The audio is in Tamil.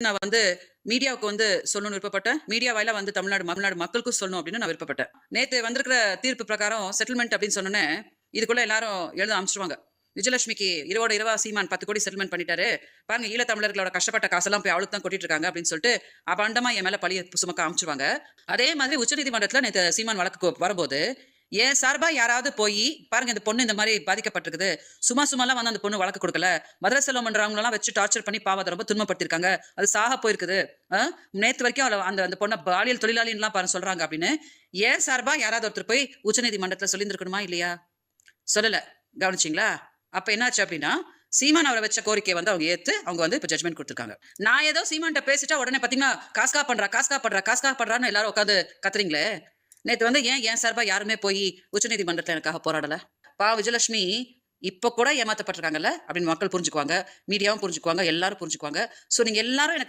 நான் வந்து மீடியாவுக்கு சொல்லணும்னு விருப்பப்பட்டேன். மீடியா வாயிலா தமிழ்நாடு மக்களுக்கும் சொல்லணும் அப்படின்னு நான் விருப்பப்பட்டேன். நேத்து வந்திருக்கிற தீர்ப்பு பிரகாரம் செட்டில்மென்ட் அப்படின்னு சொன்னோனே, இதுக்குள்ள எல்லாரும் எழுத ஆரம்பிச்சுருவாங்க. விஜயலட்சுமிக்கு இரவோட இரவா சீமான் 10 கோடி செட்டில்மென்ட் பண்ணிட்டாரு. பாருங்க ஈழத்தமிழர்களோட கஷ்டப்பட்ட காசெல்லாம் போய் அவளுக்கு தான் கொட்டிட்டு இருக்காங்க அப்படின்னு சொல்லிட்டு அபாண்டமா என் மேல பழிய சுமக்க ஆரம்பிச்சுருவாங்க. அதே மாதிரி உச்சநீதிமன்றத்துல நேத்து சீமான் வழக்கு வரும்போது, என் சார்பா யாராவது போயி, பாருங்க இந்த பொண்ணு இந்த மாரி பாதிக்கப்பட்டிருக்குது. சும்மாலாம் அந்த பொண்ணு வழக்கு குடுக்கல. மதுரை செல்வம்ன்றவங்களலாம் வச்சு டார்ச்சர் பண்ணி பாவம் அத ரொம்ப துன்பப்படுத்தியிருக்காங்க. அது சாக போயிருக்குது. அ நேத்து வரைக்கும் அந்த அந்த பொண்ண பாலியல் தொழிலாளின்லாம் சொல்றாங்க அப்படின்னு, என் சார்பா யாராவது ஒருத்தர் போய் உச்சநீதிமன்றத்துல சொல்லியிருந்திருக்கணுமா? இல்லையா? சொல்லல. கவனிச்சீங்களா? அப்ப என்னாச்சு அப்படின்னா, சீமான் அவர வச்ச கோரிக்கைய அவங்க ஏத்து, அவங்க இப்ப ஜட்ஜ்மென்ட் குடுத்துருக்காங்க. நான் ஏதோ சீமான்ட்ட பேசிட்டா உடனே பாத்தீங்கன்னா, காசுக்கா பண்றான்னு எல்லாரும் உட்கார்ந்து கத்துறீங்களே. நேத்து ஏன் என் சார்பா யாருமே போய் உச்சநீதிமன்றத்துல எனக்காக போராடல? விஜயலட்சுமி இப்ப கூட ஏமாத்தப்பட்டிருக்காங்கல்ல அப்படின்னு மக்கள் புரிஞ்சுக்குவாங்க. மீடியாவும் புரிஞ்சுக்குவாங்க. எல்லாரும் புரிஞ்சுக்குவாங்க. சோ நீங்க எல்லாரும் எனக்கு